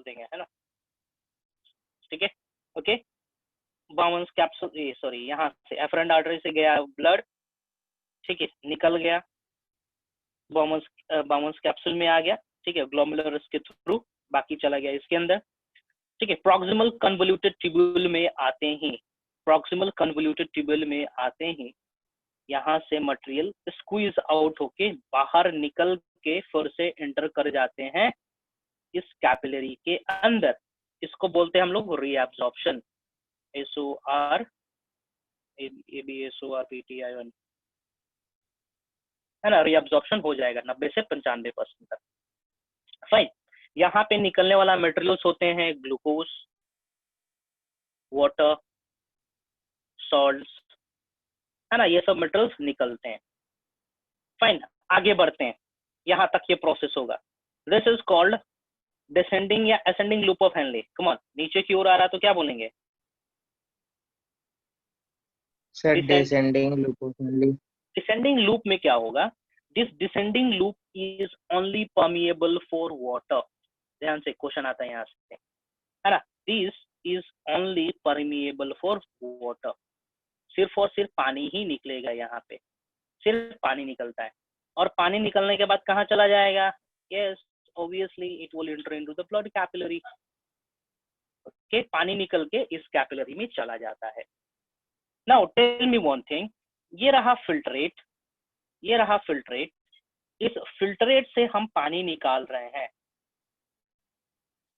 बोल देंगे, है ना, ठीक है, ओके। बाउंस कैप्सूल, सॉरी, यहाँ से एफरेंट आर्टरी से गया ब्लड, ठीक है, निकल गया, बाउंस कैप्सूल में आ गया, ठीक है, ग्लोमेरुलस के थ्रू बाकी चला गया इसके अंदर, ठीक है। प्रॉक्सिमल कन्वोल्यूटेड ट्यूब्यूल में आते ही, प्रॉक्सिमल कन्वोल्यूटेड ट्यूब्यूल में आते ही यहाँ से मटेरियल स्क्वीज आउट होके बाहर निकल के फिर से एंटर कर जाते हैं इस कैपिलरी के अंदर। इसको बोलते हैं हम लोग रीअब्जॉर्प्शन, SOR ABSORPTION, है ना, रीअब्जॉर्प्शन हो जाएगा 90 से 95% तक। फाइन, यहाँ पे निकलने वाला मटेरियल्स होते हैं ग्लूकोज, वाटर, सॉल्ट्स, है ना, ये सब मटेरियल्स निकलते हैं। फाइन, आगे बढ़ते हैं, यहाँ तक ये प्रोसेस होगा। दिस इज कॉल्ड डिसेंडिंग या ascending loop of Henle. Come on, नीचे की ओर आ रहा है तो क्या बोलेंगे? Descending loop of Henle. Descending loop में क्या होगा? This descending loop is only permeable for water. ध्यान से क्वेश्चन आता है यहाँ से, है ना, this is only permeable for water. सिर्फ और सिर्फ पानी ही निकलेगा, यहाँ पे सिर्फ पानी निकलता है। और पानी निकलने के बाद कहाँ चला जाएगा? Yes, obviously it will enter into the blood capillary. Okay, पानी निकल के इस कैपिलरी में चला जाता है। Now tell me one thing, ये रहा फिल्ट्रेट, ये रहा फिल्ट्रेट। इस फिल्ट्रेट से हम पानी निकाल रहे हैं,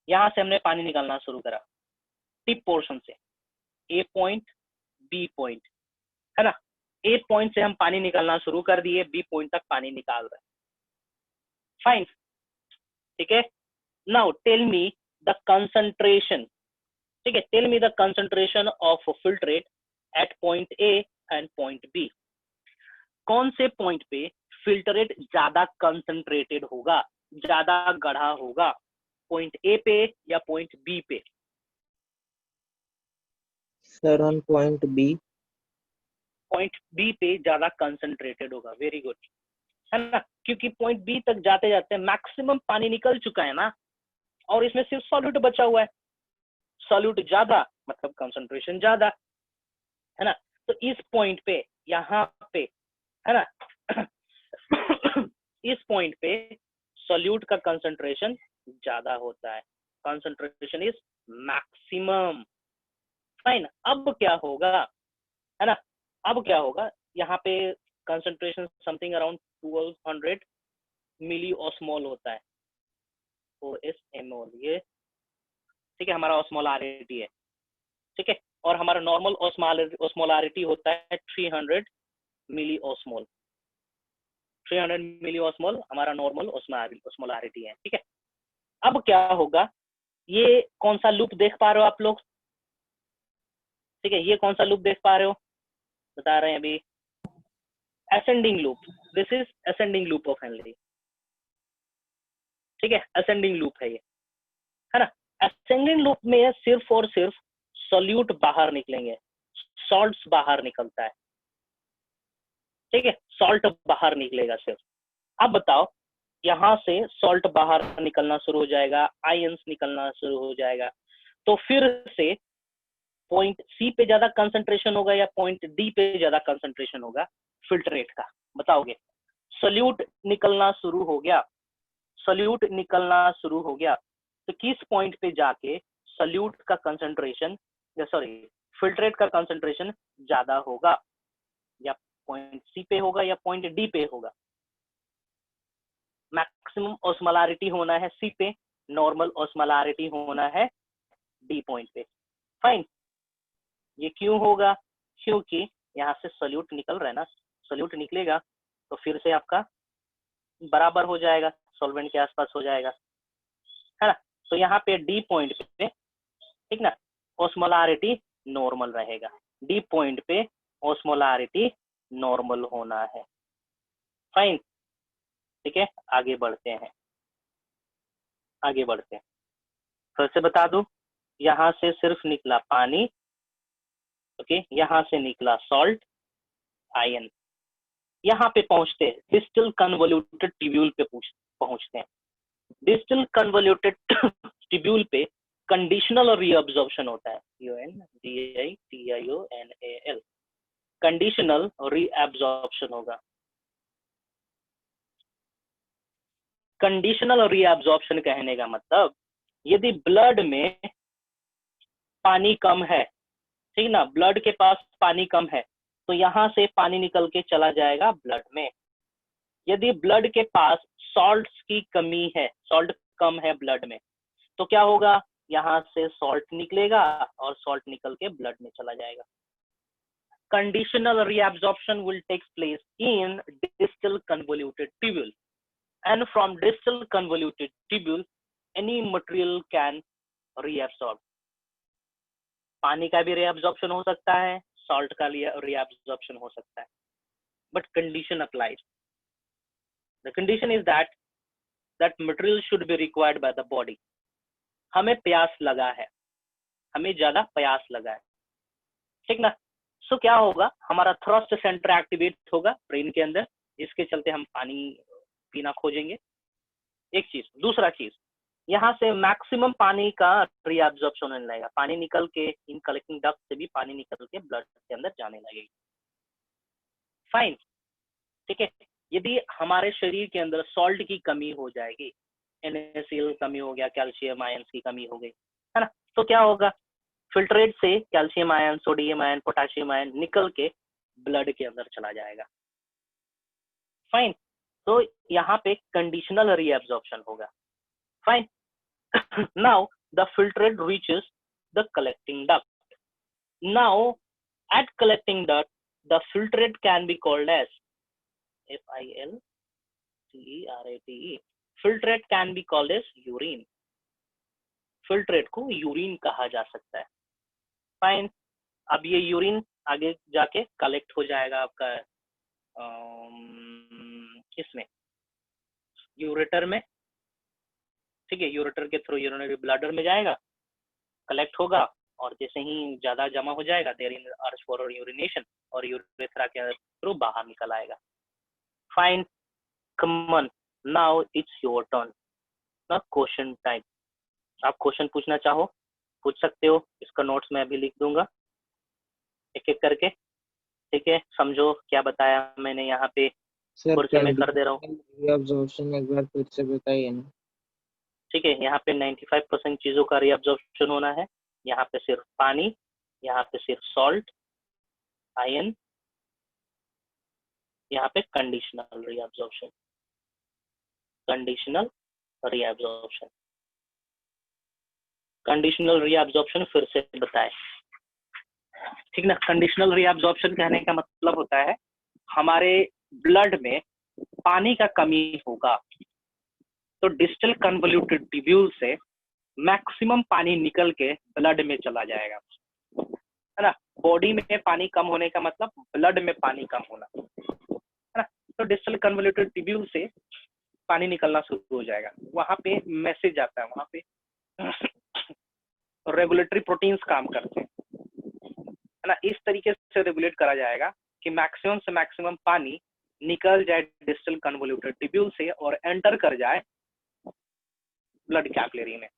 यहां से हमने पानी निकालना शुरू करा टिप पोर्शन से, ए पॉइंट बी पॉइंट, है ना। ए पॉइंट से हम पानी निकालना शुरू कर दिए, बी पॉइंट तक पानी निकाल रहे हैं। फाइन, ठीक है। Now tell me the concentration, ठीक है, tell me the concentration of filtrate at point A and point B. कौन से पॉइंट पे फिल्ट्रेट ज्यादा कंसंट्रेटेड होगा, ज्यादा गढ़ा होगा, पॉइंट ए पे या पॉइंट बी पे? Sir on point B. Point B पे ज्यादा कंसंट्रेटेड होगा, वेरी गुड, है ना, क्योंकि पॉइंट बी तक जाते जाते मैक्सिमम पानी निकल चुका है ना, और इसमें सिर्फ सॉल्यूट बचा हुआ है। सॉल्यूट ज्यादा मतलब कंसंट्रेशन ज्यादा, है ना। तो इस पॉइंट पे, यहाँ पे, है ना, इस पॉइंट पे सॉल्यूट का कंसंट्रेशन ज्यादा होता है, कंसंट्रेशन इज मैक्सिमम। फाइन, अब क्या होगा, है ना, अब क्या होगा, यहाँ पे कंसंट्रेशन समथिंग अराउंड 1200 मिली ऑस्मोल होता है, OSMOL, ये ठीक है, हमारा ऑस्मोलारिटी है, ठीक है। और हमारा नॉर्मल ऑस्मोलारिटी होता है 300 मिली ऑस्मोल, 300 मिली ऑस्मोल हमारा नॉर्मल ऑस्मोलारिटी है, ठीक है। अब क्या होगा, ये कौन सा लूप देख पा रहे हो आप लोग? ठीक है, ये कौन सा लूप देख पा रहे हो, बता रहे हैं अभी? Ascending loop, this is ascending loop of Henle, ठीक है, असेंडिंग लूप है ये, है ना। असेंडिंग लूप में सिर्फ और सिर्फ सॉल्यूट बाहर निकलेंगे, सॉल्ट्स बाहर निकलता है, ठीक है, सॉल्ट बाहर निकलेगा सिर्फ। अब बताओ, यहाँ से सॉल्ट बाहर निकलना शुरू हो जाएगा, आयंस निकलना शुरू हो जाएगा, तो फिर से पॉइंट सी पे ज्यादा कंसंट्रेशन होगा या पॉइंट डी पे ज्यादा कंसंट्रेशन होगा फिल्ट्रेट का, बताओगे? सॉल्यूट निकलना शुरू हो गया, सॉल्यूट निकलना शुरू हो गया, तो किस पॉइंट पे जाके सॉल्यूट का कंसंट्रेशन, या सॉरी फिल्ट्रेट का कंसंट्रेशन ज्यादा होगा? या पॉइंट सी पे होगा या पॉइंट डी पे होगा? मैक्सिमम ऑस्मोलारिटी होना है सी पे, नॉर्मल ऑस्मोलारिटी होना है डी पॉइंट पे। फाइन, ये क्यों होगा? क्योंकि यहाँ से सॉल्यूट निकल रहा है ना, सॉल्यूट निकलेगा तो फिर से आपका बराबर हो जाएगा, सॉल्वेंट के आसपास हो जाएगा, है ना। तो यहाँ पे डी पॉइंट पे, ठीक ना, ऑस्मोलारिटी नॉर्मल रहेगा, डी पॉइंट पे ऑस्मोलारिटी नॉर्मल होना है। फाइन, ठीक है, आगे बढ़ते हैं, आगे बढ़ते हैं। फिर से बता दूं, यहाँ से सिर्फ निकला पानी, ओके, यहाँ से निकला सॉल्ट, आयन, यहाँ पे पहुंचते हैं डिस्टल कन्वोल्यूटेड ट्यूब्यूल पे पहुंचते हैं। डिस्टल कन्वोल्यूटेड ट्यूब्यूल पे कंडीशनल रीअब्जॉर्प्शन होता है, UNDITIONAL, कंडीशनल रीअब्जॉर्प्शन होगा। कंडीशनल रीअब्जॉर्प्शन कहने का मतलब यदि ब्लड में पानी कम है, ठीक ना, ब्लड के पास पानी कम है तो यहाँ से पानी निकल के चला जाएगा ब्लड में। यदि ब्लड के पास सॉल्ट्स की कमी है, सॉल्ट कम है ब्लड में, तो क्या होगा, यहाँ से सॉल्ट निकलेगा और सॉल्ट निकल के ब्लड में चला जाएगा। Conditional reabsorption will take place in distal convoluted tubule, and from distal convoluted tubule any material can reabsorb. पानी का भी reabsorption हो सकता है, salt का reabsorption हो सकता है, but condition applies. The condition is that material should be required by the body. हमें प्यास लगा है, हमें ज्यादा प्यास लगा है, ठीक ना, सो क्या होगा, हमारा थ्रस्ट सेंटर एक्टिवेट होगा ब्रेन के अंदर, जिसके चलते हम पानी पीना खोजेंगे, एक चीज। दूसरा चीज, यहाँ से मैक्सिमम पानी का रीअब्जॉर्प्शन होने लगेगा, पानी निकल के इन कलेक्टिंग डक्ट से भी पानी निकल के ब्लड के अंदर जाने लगेगी। फाइन, ठीक है। यदि हमारे शरीर के अंदर सॉल्ट की कमी हो जाएगी, NaCl कमी हो गया, कैल्शियम आयंस की कमी हो गई, है ना, तो क्या होगा, फिल्ट्रेट से calcium ion, sodium ion, potassium ion निकल के ब्लड के अंदर चला जाएगा। फाइन, तो यहाँ पे कंडीशनल रीअब्जॉर्प्शन होगा। Fine, now the filtrate reaches the collecting duct. Now at collecting duct the filtrate can be called as FILTRATE, filtrate can be called as urine. Filtrate को यूरिन कहा जा सकता है। फाइन, अब ये यूरिन आगे जाके कलेक्ट हो जाएगा आपका इसमें यूरेटर में, ठीक है, यूरेटर के थ्रू यूरिनरी ब्लैडर में जाएगा, कलेक्ट होगा, और जैसे ही ज्यादा जमा हो जाएगा there in urge for urination, और यूरेथ्रा के थ्रू बाहर निकल आएगा। Fine, come on, now it's your turn, ना क्वेश्चन टाइम। आप क्वेश्चन पूछना चाहो पूछ सकते हो, इसका नोट्स मैं अभी लिख दूंगा एक एक करके, ठीक है। समझो क्या बताया मैंने यहाँ पे, सर मैं कर दे रहा हूँ, रीअब्जॉर्प्शन एक बार फिर से बताइए ना। ठीक है। यहाँ पे 95% चीजों का रीअब्जॉर्प्शन होना है, यहाँ पे सिर्फ पानी, यहाँ पे सिर्फ सॉल्ट, आयन, यहाँ पे conditional reabsorption, conditional reabsorption, conditional reabsorption फिर से बताए, ठीक ना। कंडीशनल रीअब्जॉर्प्शन कहने का मतलब होता है हमारे ब्लड में पानी का कमी होगा तो डिस्टल कन्वोल्यूटेड ट्यूब्यूल से मैक्सिमम पानी निकल के ब्लड में चला जाएगा, है ना। बॉडी में पानी कम होने का मतलब ब्लड में पानी कम होना, है ना। तो डिस्टल कन्वोल्यूटेड ट्यूब्यूल से पानी निकलना शुरू हो जाएगा, वहां पे मैसेज आता है, वहां पे रेगुलेटरी प्रोटीन्स काम करते हैं, है ना। इस तरीके से रेगुलेट करा जाएगा कि मैक्सिमम से मैक्सिमम पानी निकल जाए डिस्टल कन्वोल्यूटेड ट्यूब्यूल से और एंटर कर जाए ब्लड कैपिलरी में,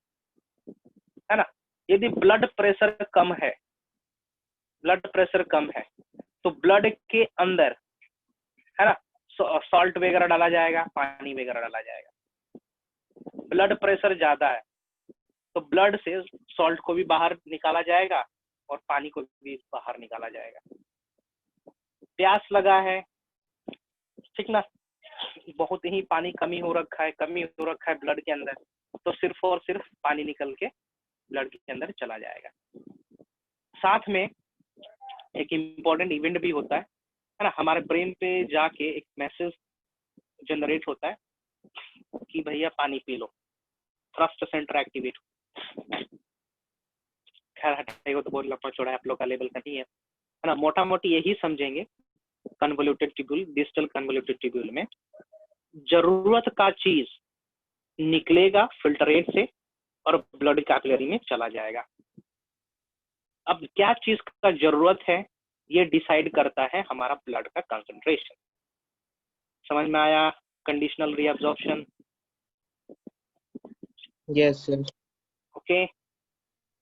है ना। यदि ब्लड प्रेशर कम है, ब्लड प्रेशर कम है तो ब्लड के अंदर, है ना, सॉल्ट वगैरह डाला जाएगा, पानी वगैरह डाला जाएगा। ब्लड प्रेशर ज्यादा है तो ब्लड से सॉल्ट को भी बाहर निकाला जाएगा और पानी को भी बाहर निकाला जाएगा। प्यास लगा है, ठीक ना, बहुत ही पानी कमी हो रखा है ब्लड के अंदर, तो सिर्फ और सिर्फ पानी निकल के ब्लड के अंदर चला जाएगा। साथ में एक इम्पोर्टेंट इवेंट भी होता है ना, हमारे ब्रेन पे जाके एक मैसेज जनरेट होता है कि भैया पानी P low, thrust centre activate. खैर हटाइए, तो बहुत लंबा चौड़ा है, आप लोग का लेवल का नहीं है ना। मोटा मोटी यही समझेंगे, convoluted tubule, distal convoluted tubule में जरूरत का चीज निकलेगा फिल्टरेट से और ब्लड कैपिलरी में चला जाएगा। अब क्या चीज का जरूरत है ये डिसाइड करता है हमारा ब्लड का कंसंट्रेशन। समझ में आया conditional reabsorption? Yes sir. Okay,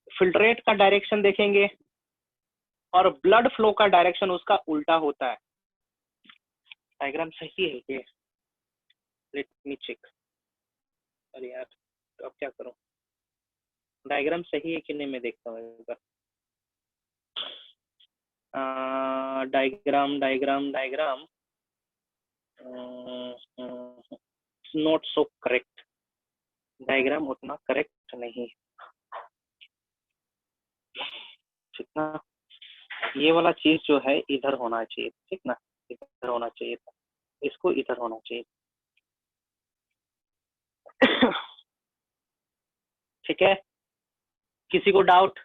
filtrate का डायरेक्शन देखेंगे और ब्लड फ्लो का डायरेक्शन उसका उल्टा होता है। डायग्राम सही है ये? Let me check. अरे यार तो अब क्या करूं, डायग्राम सही है कि नहीं मैं देखता हूँ एक बार। Diagram diagram diagram not so correct, diagram उतना करेक्ट नहीं, ठीक ना। ये वाला चीज जो है इधर होना चाहिए, ठीक ना, इधर होना चाहिए था, इसको इधर होना चाहिए। ठीक है, किसी को डाउट?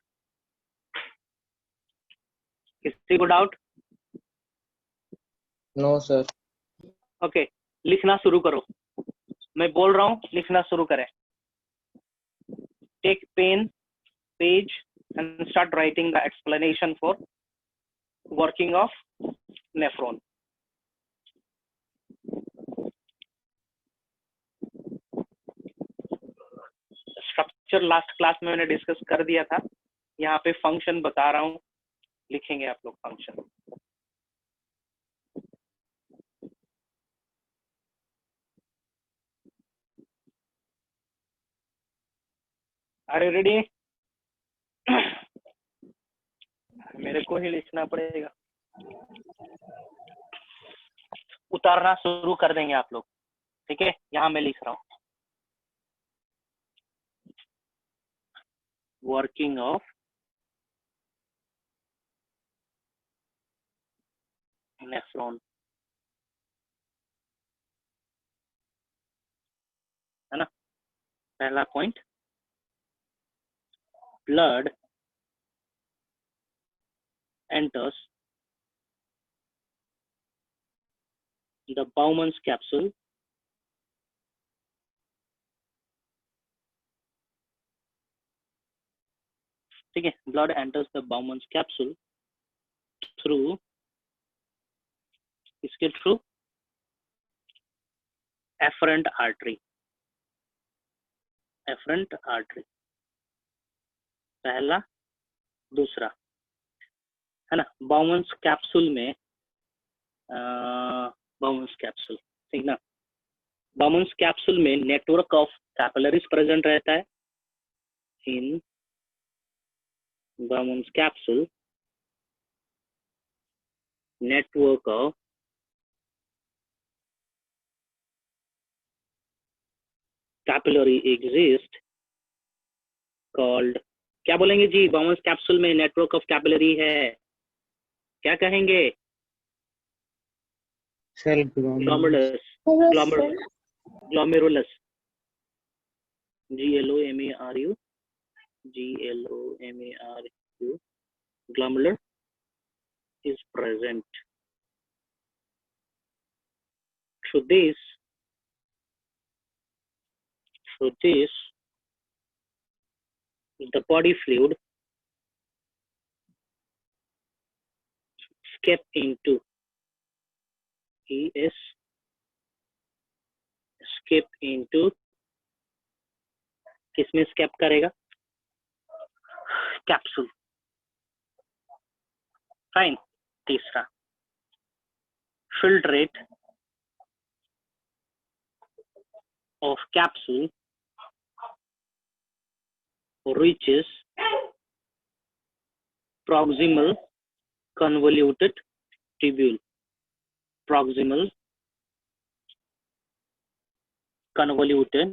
किसी को डाउट? No sir. ओके, लिखना शुरू करो, मैं बोल रहा हूँ लिखना शुरू करें। Take pen page and start writing the explanation for working of nephron. Structure last class में मैंने डिस्कस कर दिया था, यहाँ पे फंक्शन बता रहा हूँ, लिखेंगे आप लोग फंक्शन। अरे रेडी? मेरे को ही लिखना पड़ेगा, उतारना शुरू कर देंगे आप लोग, ठीक है। यहाँ मैं लिख रहा हूँ वर्किंग ऑफ नेफ्रॉन, है ना। पहला point, blood enters the Bowman's capsule ठीक है, blood enters the Bowman's capsule through, इसके through efferent artery, efferent artery पहला, दूसरा, है ना। बाउमन्स कैप्सूल में बाउमन्स कैप्सूल, ठीक ना। बाउमन्स कैप्सूल में नेटवर्क ऑफ कैपिलरीज प्रेजेंट रहता है। In Bowman's capsule network of capillary exist called, क्या बोलेंगे जी? बाउमन्स कैप्सूल में नेटवर्क ऑफ कैपिलरी है, क्या कहेंगे? Sir glomerulus, glomerulus, GLOMERU, GLOMERU, glomerular is present. Through this, the body fluid escape into escape into, किसमें escape करेगा? Capsule, fine. तीसरा, filtrate of capsule reaches proximal convoluted tubule, proximal convoluted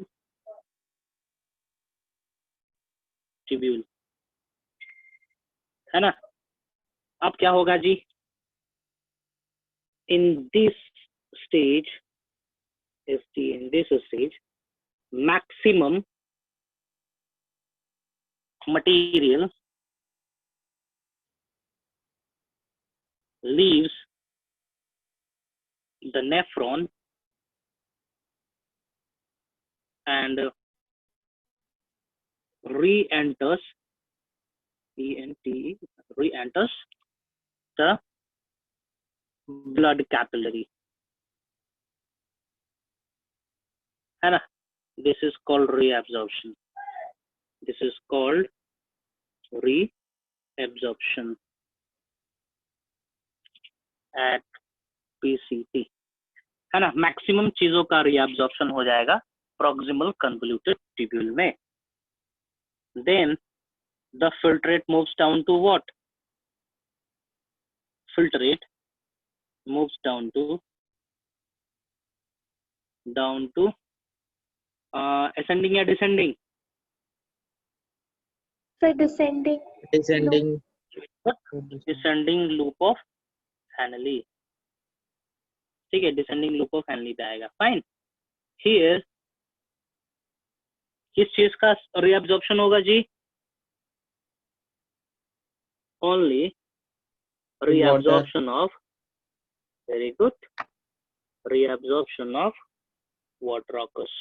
tubule, है ना। अब क्या होगा जी? in this stage maximum material leaves the nephron and re-enters the blood capillary, है ना। This is called reabsorption. This is called reabsorption at PCT, है ना। Maximum चीजों का reabsorption हो जाएगा proximal convoluted tubule में. Then the filtrate moves down to what? Filtrate moves down to ascending या descending? Sir, descending. Descending. Descending loop of Henle. ठीक है, descending loop of Henle पे आएगा. Fine. Here किस चीज का reabsorption होगा जी? Only reabsorption of, very good, reabsorption of water occurs,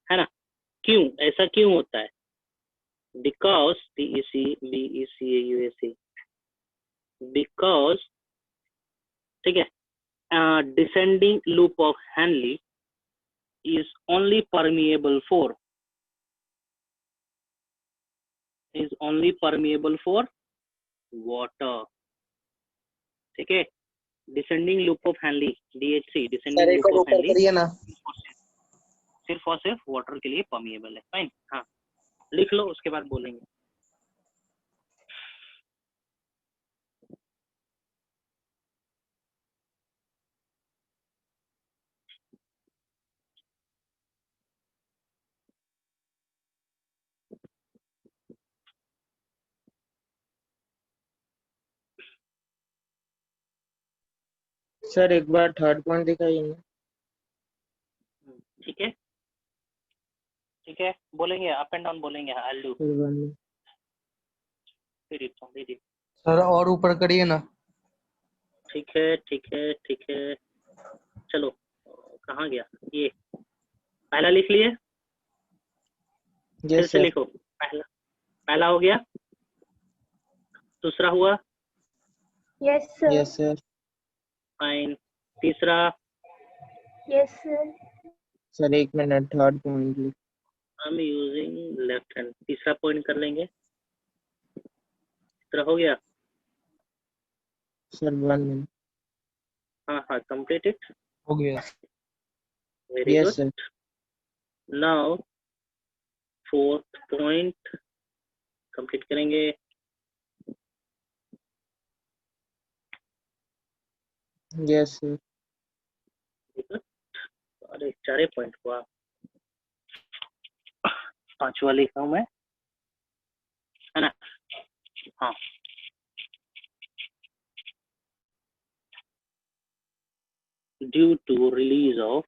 है ना. क्यों ऐसा क्यों होता है? Because BECAUSE, because, ठीक है, descending loop of Henle is only permeable for water. ठीक है, descending loop of Henle, DHC, descending loop of Henle सिर्फ और सिर्फ वाटर के लिए परमिएबल है. फाइन. हाँ, लिख लो, उसके बाद बोलेंगे. सर एक बार थर्ड पॉइंट दिखाइए ना. ठीक है, ठीक है, बोलेंगे अप एंड डाउन बोलेंगे. आई डू फिर सर और ऊपर करिए ना. ठीक है, ठीक है, ठीक है. चलो, कहाँ गया ये? पहला लिख लिए, फिर से लिखो. पहला हो गया, दूसरा हुआ. Yes, sir. Yes sir. Fine. तीसरा. Yes, sir. सर एक मिनट, थर्ड पॉइंट लिख. I am using left hand. तीसरा पॉइंट कर लेंगे. तीसरा हो गया. Sir 1 minute. हाँ हाँ, कंप्लीट इट. हो गया. Very yes good. Sir. Now fourth point complete करेंगे. Yes sir. अरे 4 पॉइंट हुआ. 5वां लिखा हूं मैं, है ना. हाँ, due to release of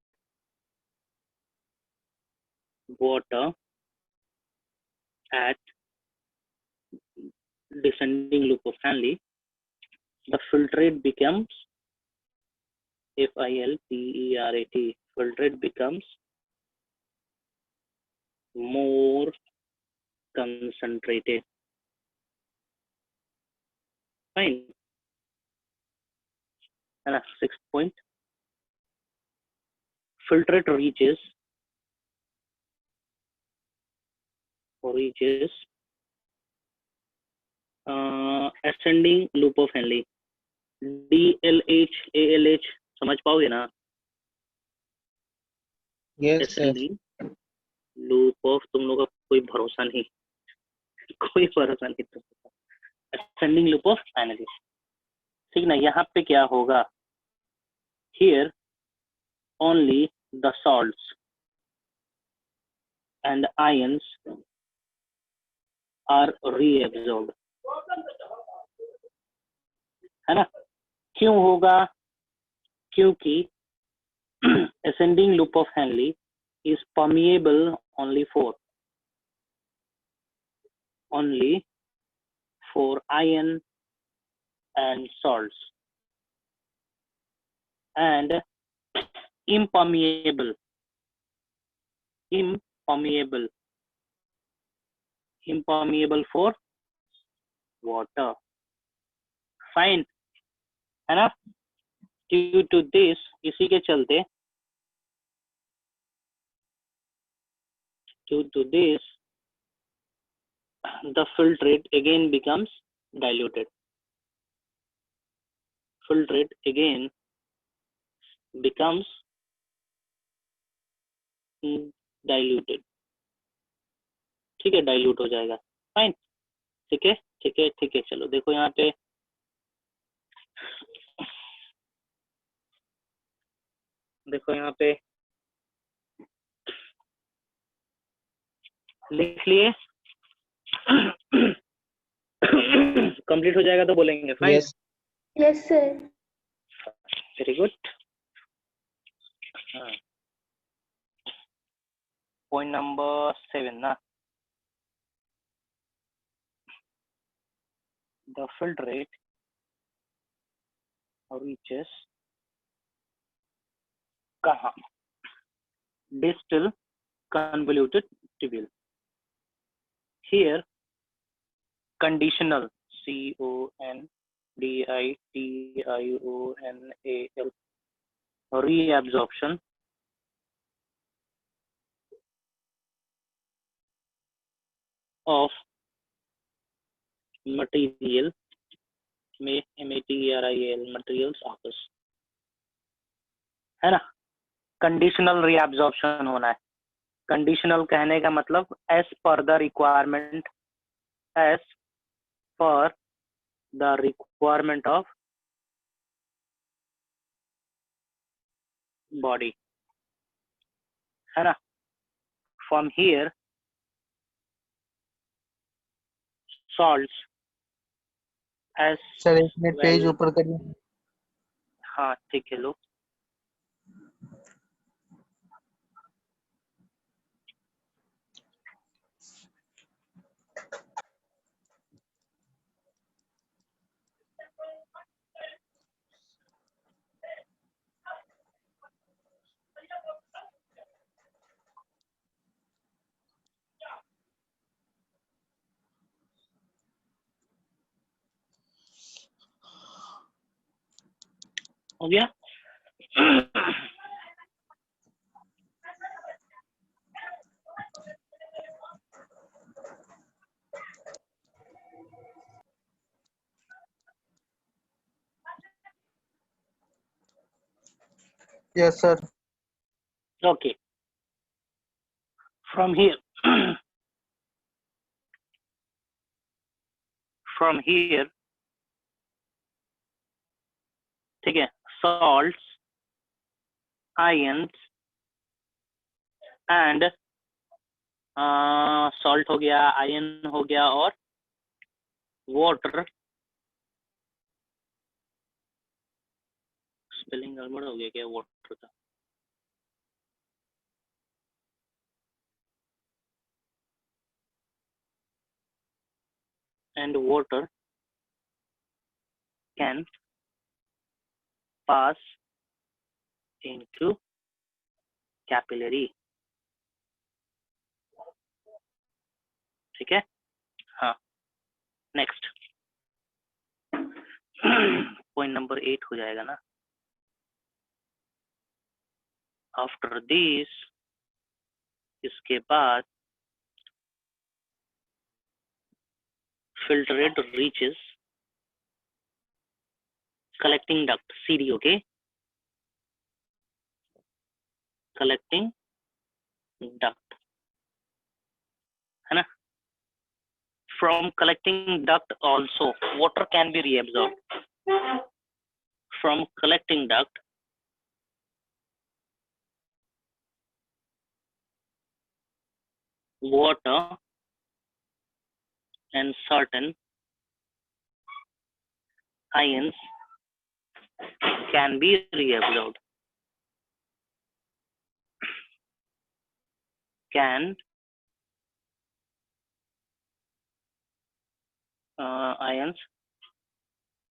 water at descending loop of Henle, the filtrate becomes filtrate, filtrate becomes more concentrated. Fine. And 6th point, filtrate reaches ascending loop of Henle. DLH ALH समझ पाओगे ना? Yes sir. ascending loop of, तुम लोगों का कोई भरोसा नहीं, कोई भरोसा नहीं तुम. ascending loop of Henle, ठीक ना. यहाँ पे क्या होगा? Here only the salts and ions are reabsorbed, है ना. क्यों होगा? क्योंकि ascending loop of Henle is permeable only for ion and salts, and impermeable for water. Fine, है ना. Due to this, इसी के चलते Due to this, the filtrate again becomes diluted. Filtrate again becomes diluted. ठीक है, dilute हो जाएगा. Fine. ठीक है, ठीक है, ठीक है. चलो देखो यहाँ पे लिख लिए. कंप्लीट हो जाएगा तो बोलेंगे. Fine. Yes. Yes, sir. Very good. Point number 7 ना. The filtrate reaches कहाँ? Distal convoluted tubule. Here conditional CONDITIONAL reabsorption of material material materials occurs. है ना. कंडीशनल रीअब्जॉर्प्शन होना है. कंडीशनल कहने का मतलब as per the requirement of body. है ना. From here salts as sir एक मिनट पेज well. ऊपर करिए. हाँ ठीक है. लो हो गया. Yes sir. Okay. From here, ठीक है. Salts, ions and salt हो गया, आयन हो गया और वाटर. स्पेलिंग गड़बड़ हो गया क्या वाटर का? And water can pass into capillary. ठीक है. हाँ. नेक्स्ट पॉइंट नंबर 8 हो जाएगा ना. आफ्टर दिस, इसके बाद filtrate reaches collecting duct CD. Okay, collecting duct है ना. From collecting duct also water can be reabsorbed. From collecting duct water and certain ions can be reabsorbed. Ions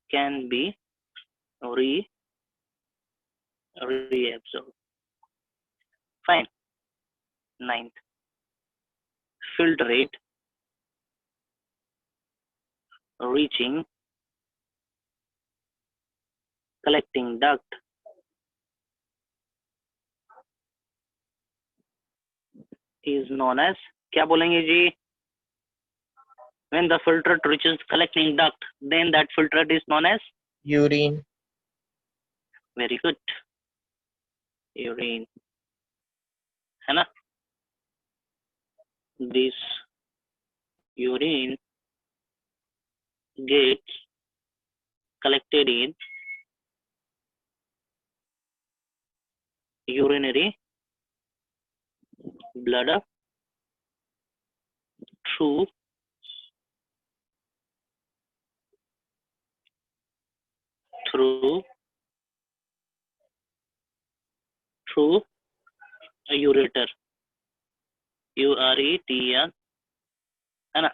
can be reabsorbed. Fine. 9th, filtrate reaching collecting duct is known as, क्या बोलेंगे जी? When the filtrate reaches collecting duct, then that filtrate is known as? urine, Very good. Urine, है ना? This urine gets collected in urinary bladder through a ureter, ureter, है ना?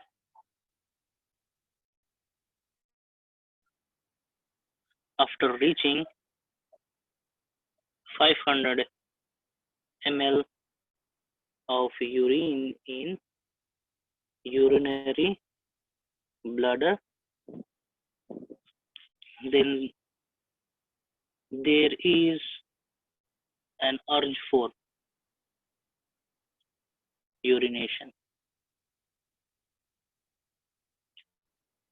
After reaching 500 ml of urine in urinary bladder, then there is an urge for urination.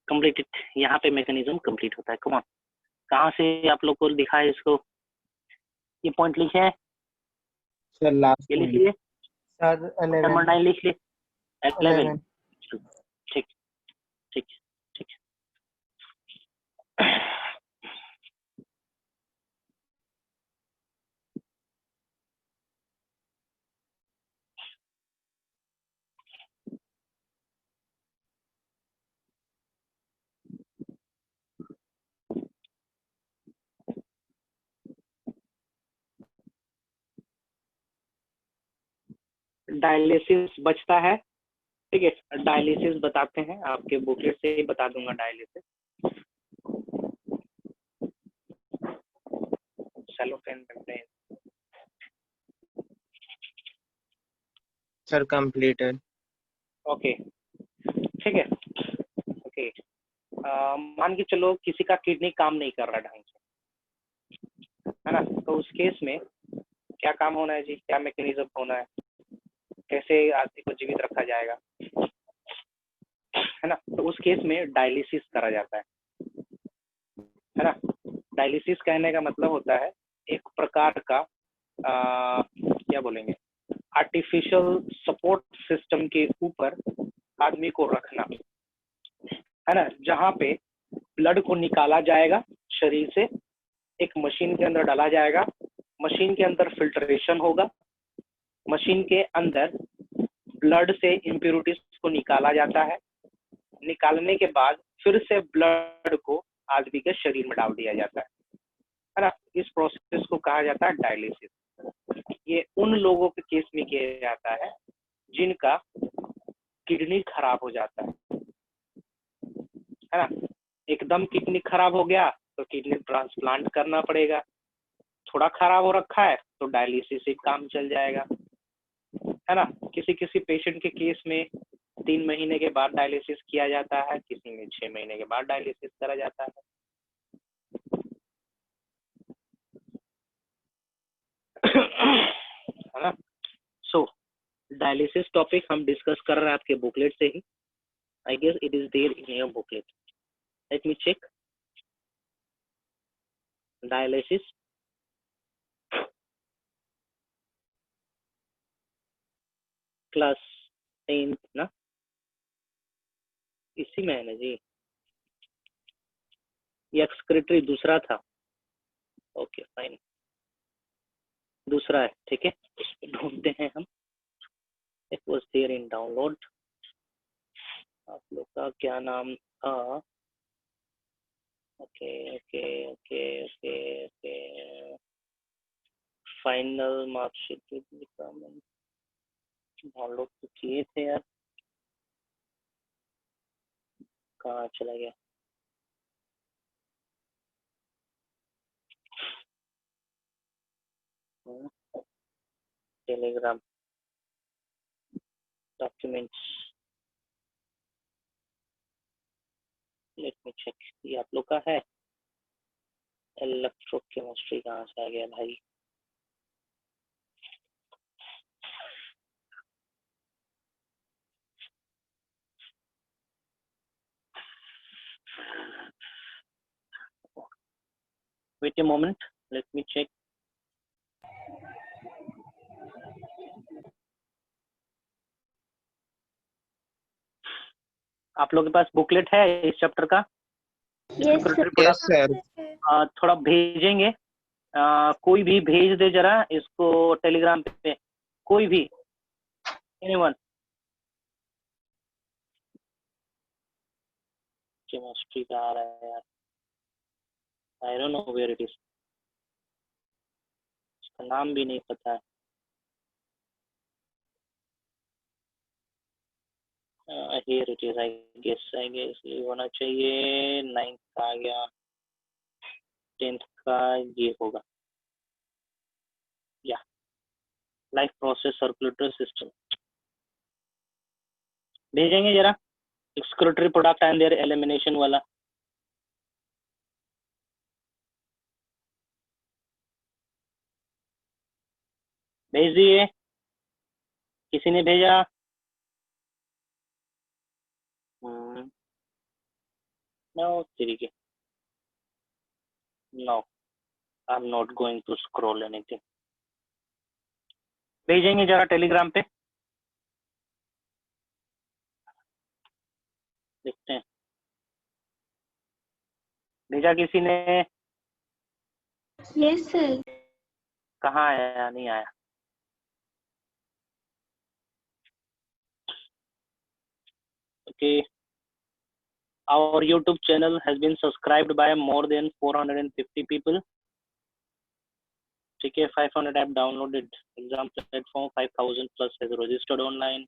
Completed. यहाँ पे mechanism complete होता है. Come on, कहाँ से आप लोग को दिखा है इसको? ये पॉइंट लिखे हैं, sir, last ये लिख point. लिए, Sir, नंबर 9 लिख लिए, 11. 11. ठीक ठीक ठीक. डायलिसिस बचता है, ठीक है. डायलिसिस बताते हैं, आपके बुकलेट से ही बता दूंगा dialysis. Cellophane membrane. Sir, completed. Okay, ठीक है. ओके, मान के चलो किसी का किडनी काम नहीं कर रहा ढंग से, है ना? तो उस केस में क्या काम होना है जी? क्या मैकेनिज्म होना है? कैसे आदमी को जीवित रखा जाएगा, है ना? तो उस केस में डायलिसिस करा जाता है ना? डायलिसिस कहने का मतलब होता है एक प्रकार का क्या बोलेंगे, आर्टिफिशियल सपोर्ट सिस्टम के ऊपर आदमी को रखना, है ना? जहाँ पे ब्लड को निकाला जाएगा शरीर से, एक मशीन के अंदर डाला जाएगा, मशीन के अंदर फिल्ट्रेशन होगा, मशीन के अंदर ब्लड से इम्प्योरिटीज को निकाला जाता है, निकालने के बाद फिर से ब्लड को आदमी के शरीर में डाल दिया जाता है ना? इस प्रोसेस को कहा जाता है डायलिसिस. ये उन लोगों के केस में किया जाता है जिनका किडनी खराब हो जाता है ना? एकदम किडनी खराब हो गया तो किडनी ट्रांसप्लांट करना पड़ेगा, थोड़ा खराब हो रखा है तो डायलिसिस से काम चल जाएगा, है ना? किसी किसी पेशेंट के केस में 3 महीने के बाद डायलिसिस किया जाता है, किसी में 6 महीने के बाद डायलिसिस करा जाता है. है ना? सो डायलिसिस टॉपिक हम डिस्कस कर रहे हैं आपके बुकलेट से ही. I guess it is there in your booklet. Let me check. Dialysis, class 10 ना, इसी में है ना जी? ये एक्सक्रीटरी दूसरा था. ओके फाइन, दूसरा है, ठीक है. इस पे ढूंढते हैं हम. It was there in download. आप लोग का क्या नाम था? Okay okay okay okay okay. Final marksheet download तो किए थे यार, कहाँ चला गया? Telegram documents. Let me check. ये आप लोग का है. इलेक्ट्रोकेमिस्ट्री कहाँ से आ गया भाई? Wait a moment, let me check. आप लोगों के पास बुकलेट है इस चैप्टर का? Yes, sir. Secretary yes product sir. थोड़ा भेजेंगे, कोई भी भेज दे जरा इसको टेलीग्राम पे, कोई भी, एनीवन। केमिस्ट्री का आ रहा है यार, I don't know where it is, इसका नाम भी नहीं पता है। Here it is, I guess ये होना चाहिए। 9th का आ गया, 10th का ये होगा, या लाइफ प्रोसेस सर्कुलेटरी सिस्टम भेजेंगे जरा, excretory product and their elimination वाला। भेज दिए, किसी ने भेजा? नो तरीके, no, I am not going to scroll anything. भेजेंगे जरा टेलीग्राम पे, देखते हैं। भेजा किसी ने? Yes, sir. कहाँ आया? नहीं आया। Okay, our YouTube channel has been subscribed by more than 450 people. ठीक है, 500 app downloaded, exam platform 5000 plus has registered online.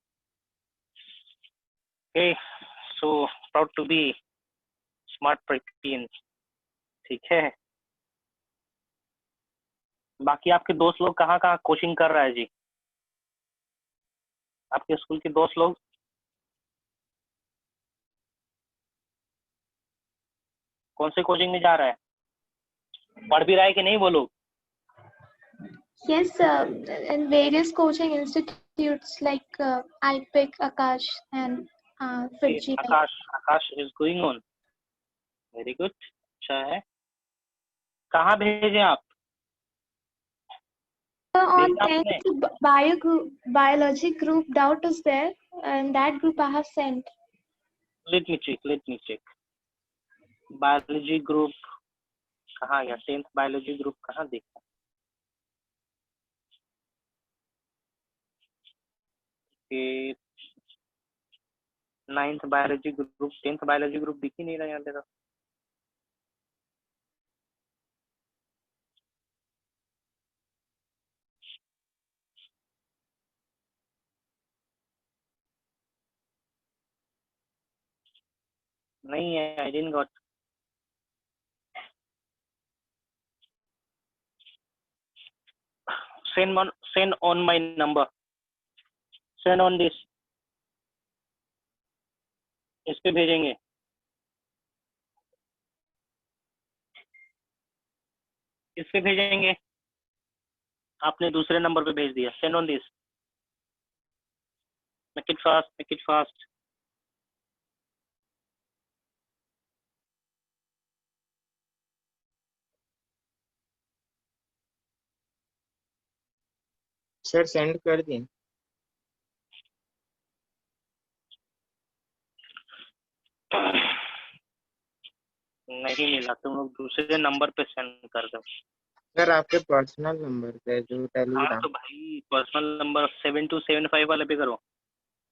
Okay, so proud to be smart preteens. ठीक है, बाकी आपके दोस्त लोग कहाँ कहाँ कोचिंग कर रहा है जी? आपके स्कूल के दोस्त लोग कौन से कोचिंग में जा रहा है? पढ़ भी रहा है कि नहीं वो लोग? Yes, sir. In various coaching institutes like IPIC, Akash, and FITGI. Akash is going on, very good, अच्छा है। कहाँ भेजे आप? On भेजा आपने? 10th biology group doubt is there, and that group I have sent. Let me check. Biology group कहाँ गया? 10th biology group कहाँ देखा? कि 9th biology group, 10th biology group दिख ही नहीं रहा यार। नहीं है, I didn't got. send on my number, send on this, इस पे भेजेंगे। इस पे भेजेंगे, आपने दूसरे नंबर पे भेज दिया। send on this, make it fast। Sir send कर दिए। नहीं मिला, तुम लोग दूसरे नंबर पे सेंड कर दो। सर आपके पर्सनल नंबर पे जो हाँ टेलीग्राम। तो भाई पर्सनल नंबर 7275 वाले पे करो,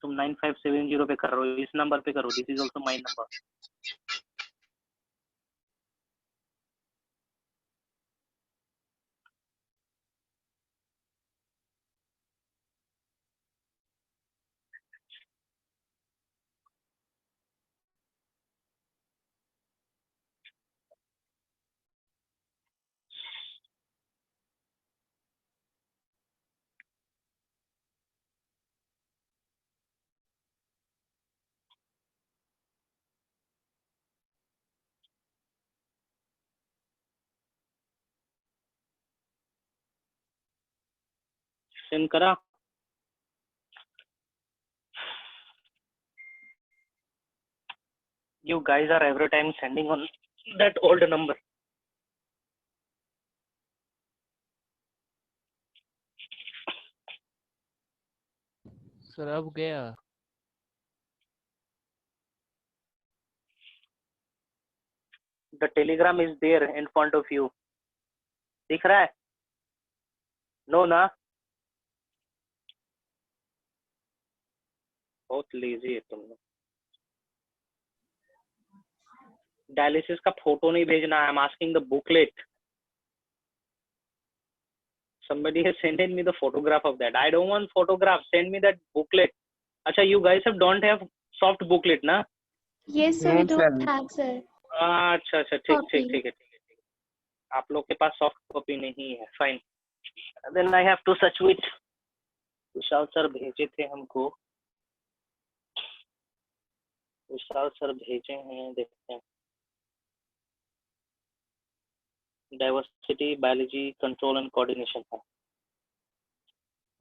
तुम 9570 पे कर रहे हो, इस नंबर पे करो, this is also my number. Send करा? You guys are every time sending on that old number. Sir अब गया। The Telegram is there in front of you, दिख रहा है? नो ना, बहुत लेजी है तुम लोग। डायलिसिस का फोटो नहीं भेजना, I am asking the booklet. Somebody has sent me the photograph of that. I don't want photograph. Send me that booklet. Acha, you guys don't have soft booklet ना? Yes, sir. No, We don't sir. have, sir. अच्छा अच्छा, ठीक Copy. ठीक ठीक है ठीक है ठीक है। आप लोग के पास सॉफ्ट कॉपी नहीं है, fine. Then I have to search with. Vishal sir भेजे थे हमको, विशाल सर भेजे हैं, देखते हैं। Diversity biology control and coordination है,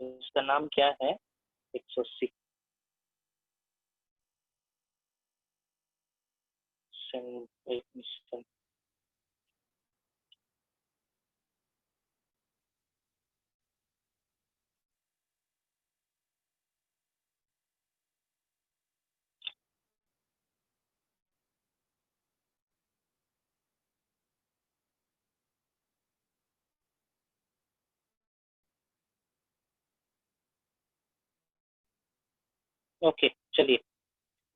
इसका नाम क्या है? 180 मिशन। ओके चलिए,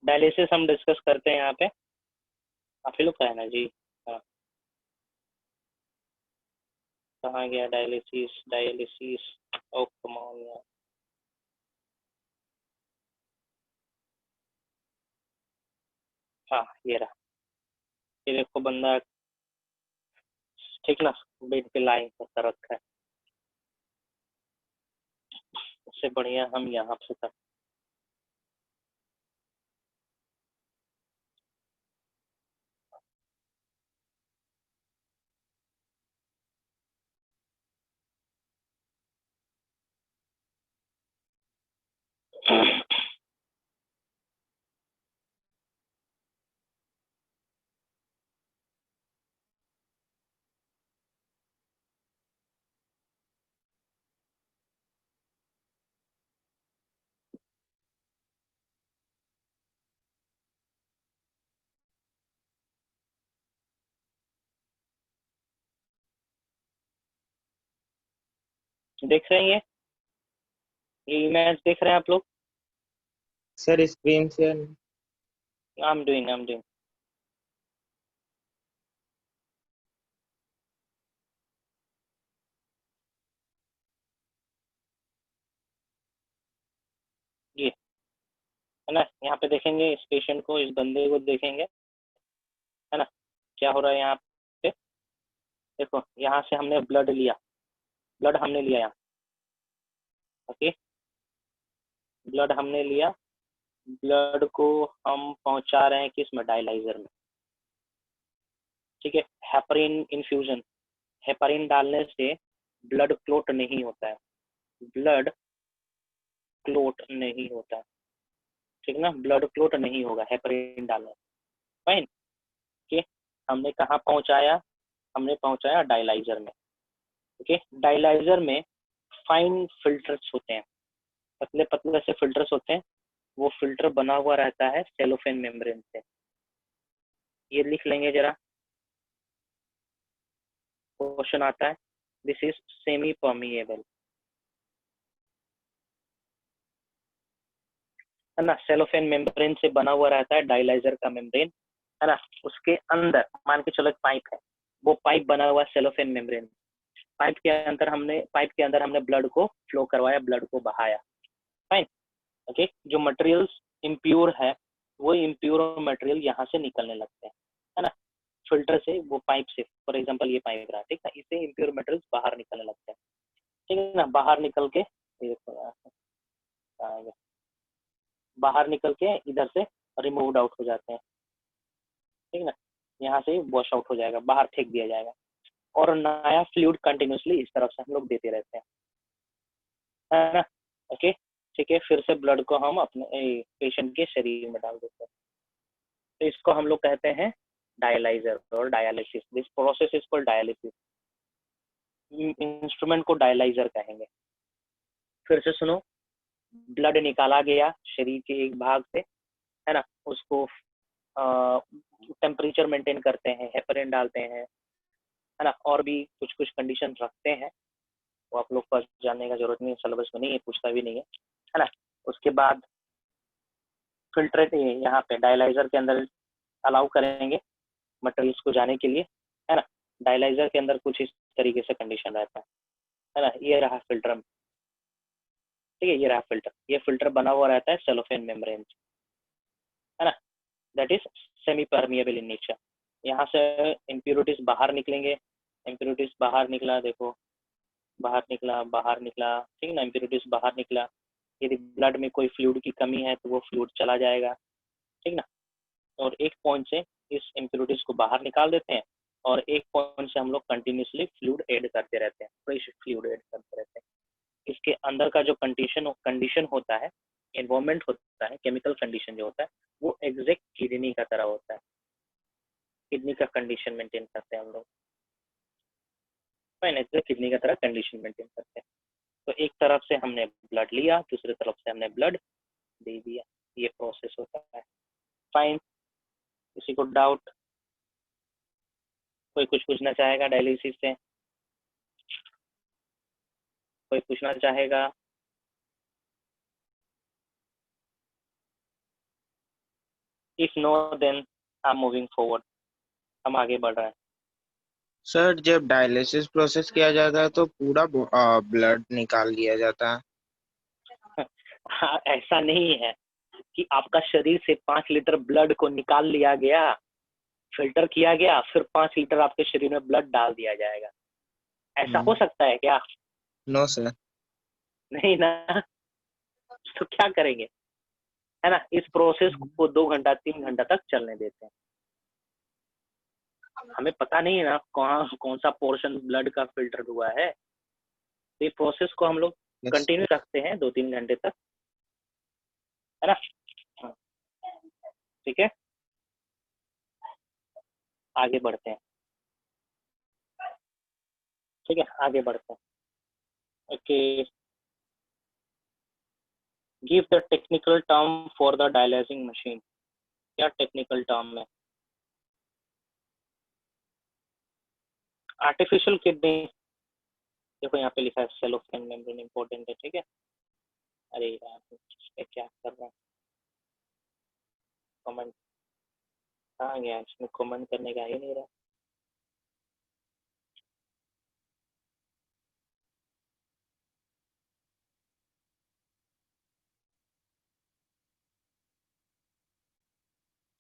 डायलिसिस हम डिस्कस करते हैं यहाँ पे। आप ही लोग का है ना जी? हाँ, कहाँ गया dialysis? Dialysis, oh come on यार। हाँ ये रहा, ये देखो बंदा ठीक ना, बेड पे लाइन कर रखा है। उससे बढ़िया हम यहाँ से कर। देख रहे हैं ये इमेज देख रहे हैं आप लोग? Sir screen share. I am doing. ये है ना, यहाँ पे देखेंगे इस पेशेंट को, इस बंदे को देखेंगे, है ना क्या हो रहा है यहाँ पे। देखो यहाँ से हमने ब्लड लिया, ब्लड हमने लिया यहाँ, ओके, ब्लड हमने लिया, ब्लड को हम पहुंचा रहे हैं किस में? डायलाइजर में, ठीक है। हेपरिन इन्फ्यूजन, हेपरिन डालने से ब्लड क्लोट नहीं होता है, ब्लड क्लोट नहीं होता है, ठीक ना, ब्लड क्लोट नहीं होगा हेपरिन डालने, फाइन। ओके, हमने कहाँ पहुंचाया? हमने पहुंचाया डायलाइजर में, ओके। डायलाइजर में फाइन फिल्टर्स होते हैं, पतले पतले से फिल्टर्स होते हैं, वो फिल्टर बना हुआ रहता है सेलोफेन मेम्ब्रेन से। ये लिख लेंगे जरा, क्वेश्चन आता है, दिस इज सेमी परमिएबल, है ना, सेलोफेन मेम्ब्रेन से बना हुआ रहता है डायलाइजर का मेम्ब्रेन, है ना। उसके अंदर मान के चलो एक पाइप है, वो पाइप बना हुआ सेलोफेन मेम्ब्रेन, पाइप के अंदर हमने ब्लड को फ्लो करवाया, ब्लड को बहाया, फाइन, ओके। जो मटेरियल्स इम्प्योर है, वो इम्प्योर मटेरियल यहाँ से निकलने लगते हैं, है ना, फिल्टर से, वो पाइप से, फॉर एग्जांपल ये पाइप रहा, ठीक है, इससे इम्प्योर मटेरियल्स बाहर निकलने लगते हैं, ठीक है ना। बाहर निकल के बाहर निकल के इधर से रिमूव्ड आउट हो जाते हैं, ठीक है ना, यहाँ से वॉश आउट हो जाएगा, बाहर फेंक दिया जाएगा, और नया फ्लूइड कंटिन्यूसली इस तरफ से हम लोग देते रहते हैं, है ना, ओके, ठीक है। फिर से ब्लड को हम अपने पेशेंट के शरीर में डाल देते हैं, तो इसको हम लोग कहते हैं डायलाइजर और dialysis. This process is called dialysis, instrument को डायलाइजर कहेंगे। फिर से सुनो, ब्लड निकाला गया शरीर के एक भाग से, है ना, उसको टेम्परेचर मेंटेन करते हैं, हेपरिन डालते हैं, है ना, और भी कुछ कुछ कंडीशन रखते हैं, वो आप लोग को जानने का जरूरत नहीं है, सिलेबस में नहीं है, पूछता भी नहीं है ना। उसके बाद फिल्ट्रेट यहाँ पे डायलाइजर के अंदर अलाउ करेंगे मटेरियल्स को जाने के लिए, है ना। डायलाइजर के अंदर कुछ इस तरीके से कंडीशन रहता है ना। ये रहा फिल्टर, ठीक है, ये रहा फिल्टर, ये फिल्टर बना हुआ रहता है सेलोफेन मेम्ब्रेन, है ना, that is semi permeable in nature. यहाँ से इम्प्योरिटीज बाहर निकलेंगे, इम्प्योरिटीज बाहर निकला, देखो बाहर निकला, बाहर निकला, ठीक है ना, इम्प्योरिटीज बाहर निकला। यदि ब्लड में कोई फ्लूइड की कमी है तो वो फ्लूइड चला जाएगा, ठीक ना। और एक पॉइंट से इस इम्प्योरिटीज को बाहर निकाल देते हैं और एक पॉइंट से हम लोग कंटिन्यूसली फ्लूइड ऐड करते रहते हैं, फ्रेश फ्लूइड ऐड करते रहते हैं। इसके अंदर का जो कंडीशन होता है, एनवायरमेंट होता है, केमिकल कंडीशन जो होता है, वो एग्जैक्ट किडनी का तरह होता है। किडनी का कंडीशन मेंटेन करते हैं हम लोग, एग्जैक्ट किडनी का तरह कंडीशन मेंटेन करते हैं। तो एक तरफ से हमने ब्लड लिया, दूसरी तरफ से हमने ब्लड दे दिया, ये प्रोसेस होता है। फाइन, किसी को डाउट? कोई कुछ पूछना चाहेगा डायलिसिस से? कोई पूछना चाहेगा? If no then I am moving forward, हम आगे बढ़ रहे हैं। सर जब डायलिसिस प्रोसेस किया जाता है तो पूरा ब्लड निकाल लिया जाता है? हाँ, ऐसा नहीं है कि आपका शरीर से 5 लीटर ब्लड को निकाल लिया गया, फिल्टर किया गया, फिर 5 लीटर आपके शरीर में ब्लड डाल दिया जाएगा। ऐसा हो सकता है क्या? No sir. नहीं ना। तो क्या करेंगे, है ना, इस प्रोसेस को 2 घंटा 3 घंटा तक चलने देते हैं। हमें पता नहीं है ना कौन सा पोर्शन ब्लड का फिल्टर हुआ है, तो ये प्रोसेस को हम लोग कंटिन्यू रखते हैं 2-3 घंटे तक, है ना। हाँ, ठीक है, आगे बढ़ते हैं, ठीक है, आगे बढ़ते हैं। Okay, give the technical term for the dialysing machine. क्या टेक्निकल टर्म है? आर्टिफिशियल किडनी, देखो यहाँ पे लिखा है सेलोफेन मेम्ब्रेन, इंपॉर्टेंट है, ठीक है। अरे यार क्या कर रहा है, कमेंट कहाँ गया, इसमें कमेंट करने का ही नहीं रहा।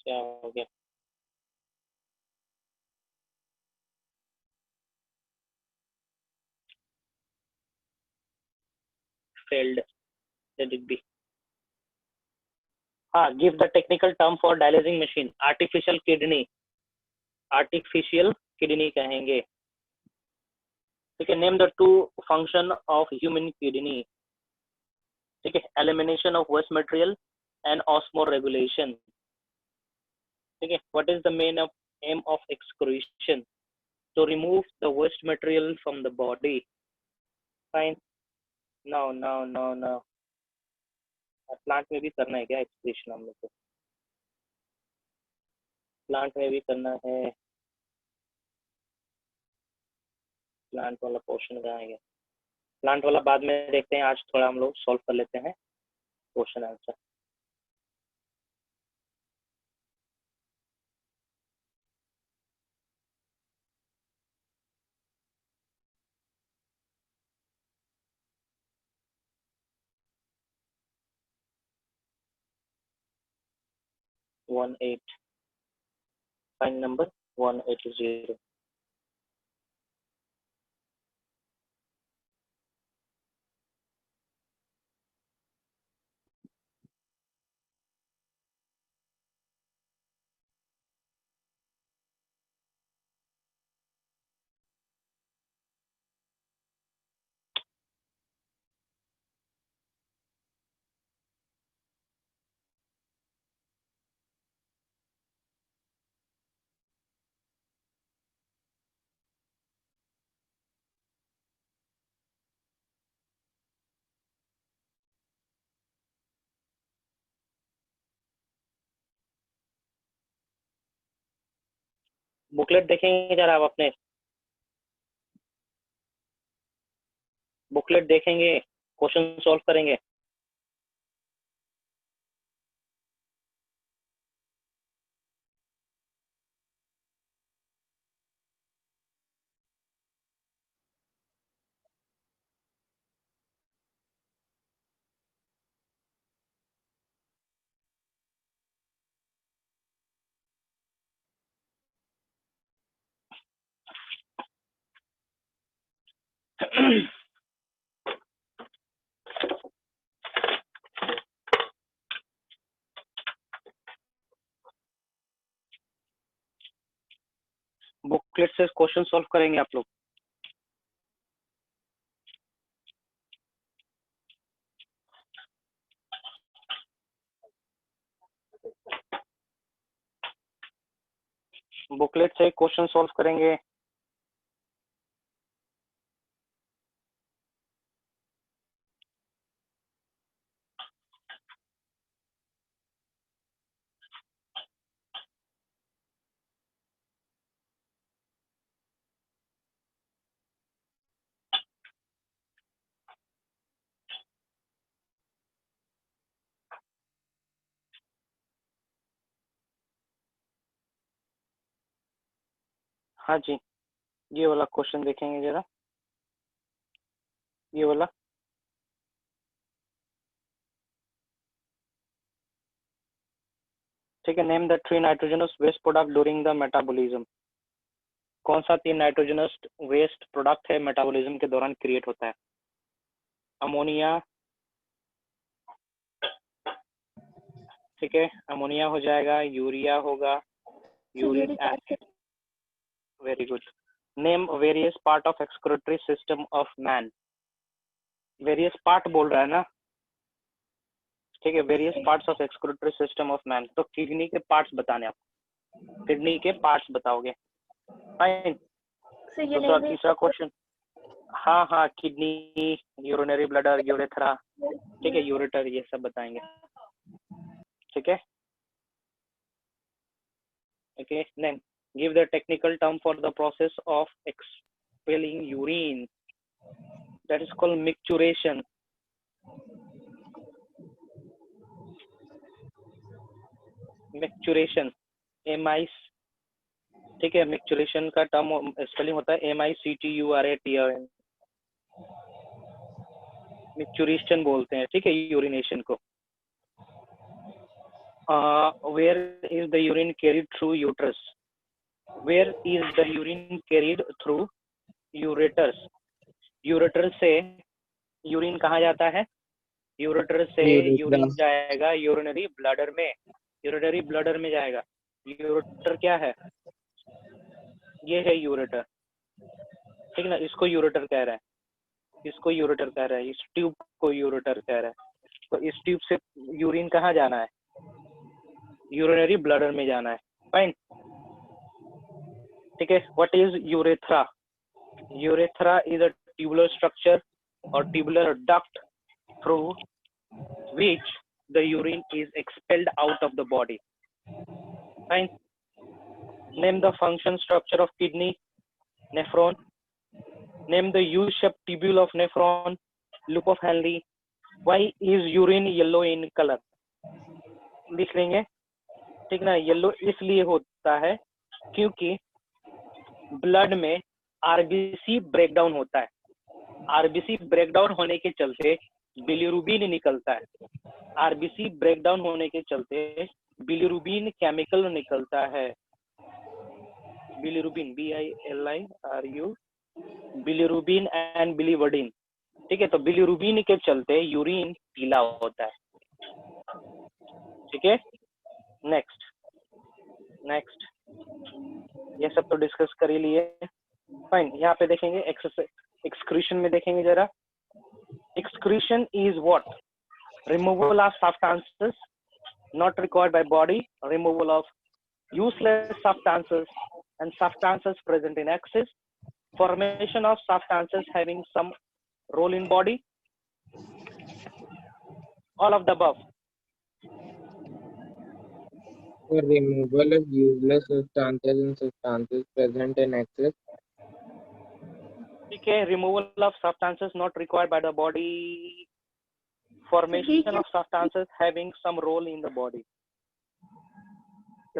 क्या हो गया? Failed, let it be। हाँ, give the technical term for dialysing machine. Artificial kidney, artificial kidney कहेंगे, ठीक है। Name the two function of human kidney, ठीक है। Elimination of waste material and osmoregulation, ठीक है। What is the main of aim of excretion? To remove the waste material from the body. Fine, no no no no, plant में भी करना है क्या excretion हम लोग को? प्लांट में भी करना है, प्लांट वाला पोर्शन कहाँ है? प्लांट वाला बाद में देखते हैं, आज थोड़ा हम लोग सॉल्व कर लेते हैं question answer. One eight, fine number 180। Booklet देखेंगे जरा आप अपने, बुकलेट देखेंगे, क्वेश्चन सॉल्व करेंगे। बुकलेट से क्वेश्चन सॉल्व करेंगे आप लोग। बुकलेट से क्वेश्चन सॉल्व करेंगे। हाँ जी, ये वाला क्वेश्चन देखेंगे जरा, ये वाला। ठीक है, name the 3 nitrogenous waste product during the metabolism. कौन सा 3 नाइट्रोजनस वेस्ट प्रोडक्ट है मेटाबॉलिज्म के दौरान क्रिएट होता है? अमोनिया, ठीक है, अमोनिया हो जाएगा, यूरिया होगा, uric Uric acid. acid. Very good. Name various part of excretory system of man. Various part बोल रहा है ना, ठीक है, various parts of excretory system of man. तो किडनी के पार्ट्स बताने आप, किडनी के पार्ट्स बताओगे। फाइन। So you दूसरा name it. तीसरा क्वेश्चन, हाँ हाँ, किडनी, यूरिनरी ब्लडर, यूरेथ्रा, ठीक है, यूरेटर, ये सब बताएंगे। ठीक है, okay. Name, give the technical term for the process of expelling urine, that is called micturition. Micturition, MI, ठीक है, मिक्चुरेशन का टर्म स्पेलिंग होता है MICTURATION, मिक्चुरेशन बोलते हैं, ठीक है, यूरिनेशन को। Where is the urine carried through uterus? Where is the urine carried through ureters? Ureter से यूरिन कहाँ जाता है? यूरेटर से यूरिन जाएगा यूरिनरी ब्लडर में, यूरिनरी ब्लडर में जाएगा। यूरेटर क्या है? ये है यूरेटर, ठीक ना, इसको यूरेटर कह रहा है, इसको यूरेटर कह रहा है, इस ट्यूब को यूरेटर कह रहा है। तो इस ट्यूब से यूरिन कहाँ जाना है? यूरिनरी ब्लडर में जाना है। फाइन, ठीक है। What is urethra? Urethra is a tubular structure और tubular duct through which the urine is expelled out of the body. Fine. Name the function structure of kidney, nephron. Name the U-shaped tubule of nephron, loop of Henle. Why is urine yellow in color? लिख लेंगे, ठीक ना। Yellow इसलिए होता है क्योंकि blood में RBC breakdown होता है। आरबीसी ब्रेकडाउन होने के चलते बिलिरुबिन निकलता है। आरबीसी ब्रेकडाउन होने के चलते बिलिरुबिन केमिकल निकलता है। बिलिरुबिन, BILIRU, बिलिरुबिन एंड बिलिवर्डिन, ठीक है। तो बिलिरुबिन के चलते यूरिन पीला होता है, ठीक है। नेक्स्ट, नेक्स्ट, ये सब तो डिस्कस कर ही लिए। फाइन, यहाँ पे देखेंगे एक्सक्रीशन में देखेंगे जरा। Excretion is what? Removal of substances not required by body, removal of useless substances and substances present in excess, formation of substances having some role in body, all of the above. for removal of useless substances and substances present in excess. ठीक है, removal of substances not required by the body, formation of substances having some role in the body,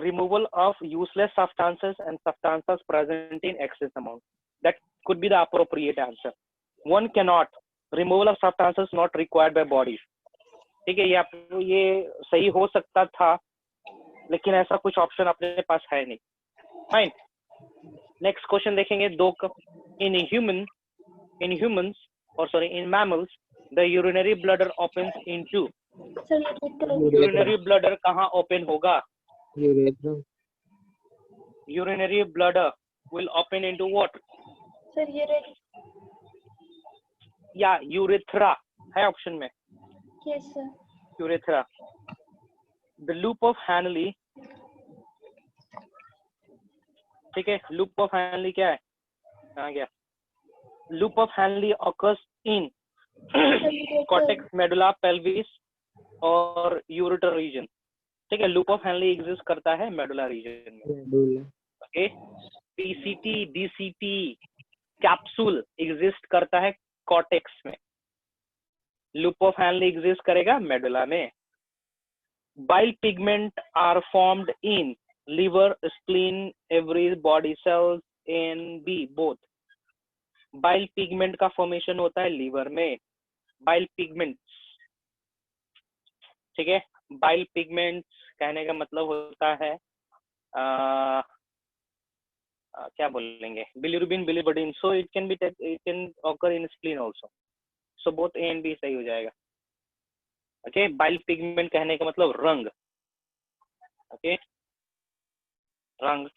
removal of useless substances and substances present in excess amount. That could be the appropriate answer. One cannot removal of substances not required by body. ठीक है, ये सही हो सकता था, लेकिन ऐसा कुछ ऑप्शन अपने पास है नहीं. फाइन. नेक्स्ट क्वेश्चन देखेंगे दो का. इन humans or sorry in mammals the urinary bladder opens into. urinary bladder कहाँ open होगा? Urethra. Urinary bladder will open into what? Sir, या urethra है ऑप्शन में. yes sir. urethra. The loop of Henle. ठीक है, loop of Henle क्या है? कहाँ गया? Loop of Henle occurs in cortex, medulla, pelvis और ureter region. ठीक है, loop of Henle exist करता है medulla region में. Okay, PCT, DCT capsule exist करता है cortex में. loop of Henle exist करेगा medulla में. Bile pigment are formed in liver, spleen, every body cells and B both. Bile pigment का formation होता है liver में. Bile pigments, ठीक है, bile pigments कहने का मतलब होता है क्या बोलेंगे, bilirubin, biliverdin. So it can occur in spleen also. So both A and B सही हो जाएगा. Okay, bile pigment कहने का मतलब रंग. Okay, रंग.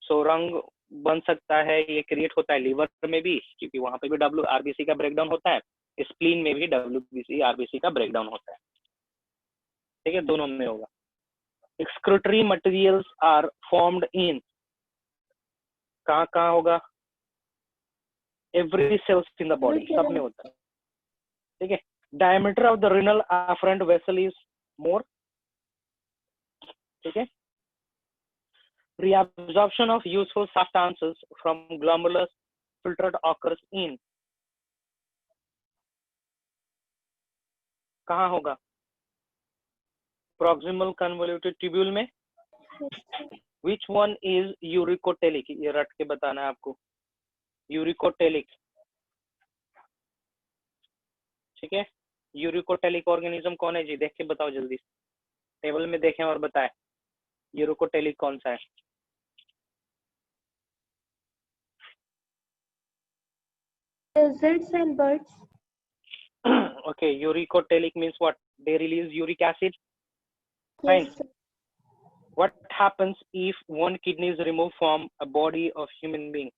So रंग बन सकता है, ये क्रिएट होता है लीवर में भी, क्योंकि वहां पे भी WRBC का ब्रेकडाउन होता है. स्प्लीन में भी WBC-RBC का ब्रेकडाउन होता है. ठीक है, दोनों में होगा. Excretory materials are formed in, कहाँ होगा? Every cells in the body, सब में होता है. ठीक है. Diameter of the renal afferent vessel is more. ठीक है. Reabsorption of useful substances from glomerulus filter occurs in, कहाँ होगा? proximal convoluted tubule में. Which one is uricotelic? ये रट के बताना है आपको. uricotelic. ठीक है, यूरिकोटेलिक ऑर्गेनिज्म कौन है जी? देख के बताओ जल्दी, टेबल में देखें और बताएं यूरिकोटेलिक कौन सा है. Lizards and birds. Okay, uricotelic means what? They release uric acid. Fine. Yes sir. What happens if one kidney is removed from a body of human being?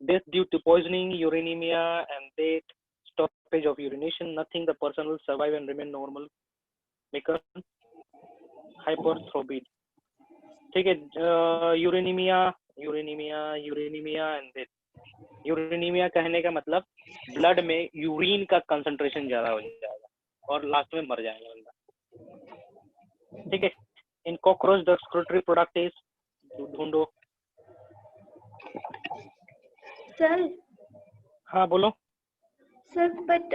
Death due to poisoning, urinemia, and death, stoppage of urination. Nothing. The person will survive and remain normal. Become hypertrophied. ठीक है. यूरेनीमिया and death. यूरेनीमिया कहने का मतलब blood में urine का concentration ज्यादा हो जाएगा और लास्ट में मर जाएगा बंदा. ठीक है. इन cockroach the excretory product is, ढूंढो. Sir, हाँ बोलो. सर बट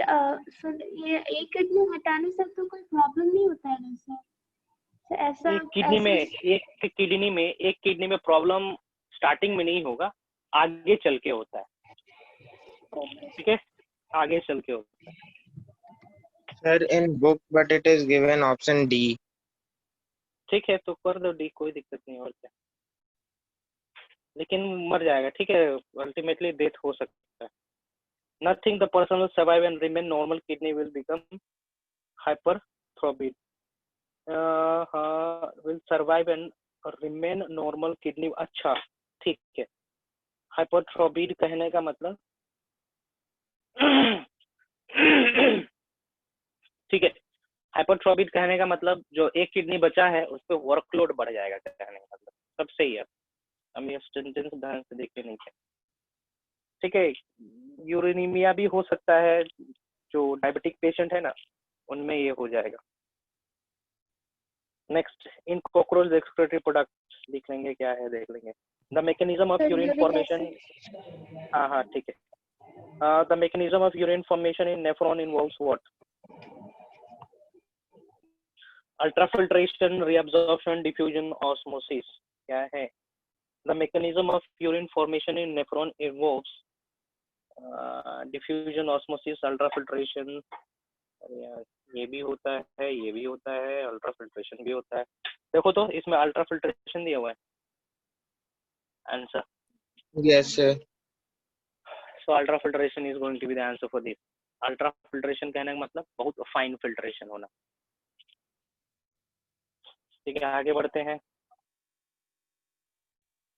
सर ये एक किडनी हटाने से तो कोई प्रॉब्लम नहीं होता है ना सर? सर ऐसा एक किडनी में प्रॉब्लम स्टार्टिंग में नहीं होगा, आगे चल के होता है. ठीक है, आगे चल के होता है. Sir, in book, but it is given option D. ठीक है, तो कर दो डी, कोई दिक्कत नहीं. और क्या, लेकिन मर जाएगा. ठीक है, अल्टीमेटली डेथ हो सकता है. Nothing. The person will survive and remain normal. Kidney will become hypertrophied. Will survive and remain normal. Kidney. अच्छा, ठीक है. Hypertrophied कहने का मतलब ठीक है. Hypertrophied कहने का मतलब जो एक किडनी बचा है उस पर वर्कलोड बढ़ जाएगा कहने का मतलब. सब सही है. हम ये सेंटेंस ध्यान से देखे नहीं थे. ठीक है. यूरेनीमिया भी हो सकता है, जो डायबिटिक पेशेंट है ना, उनमें ये हो जाएगा. नेक्स्ट, इन कॉकरोच एक्सक्रीटरी प्रोडक्ट लिख लेंगे, क्या है देख लेंगे। The mechanism of Sir, urine uric formation, acid. हाँ हाँ ठीक है। The mechanism of urine formation in nephron involves what? Ultrafiltration, reabsorption, diffusion, osmosis, क्या है? The mechanism of urine formation in nephron involves diffusion, osmosis, ultrafiltration. ये भी होता है, ये भी होता है, अल्ट्राफिल्ट्रेशन भी होता है। देखो तो इसमें अल्ट्राफिल्ट्रेशन दिया हुआ है answer. Yes, sir. So ultrafiltration is going to be the answer for this. Ultrafiltration कहने का मतलब बहुत फाइन फिल्ट्रेशन होना। ठीक है, आगे बढ़ते हैं।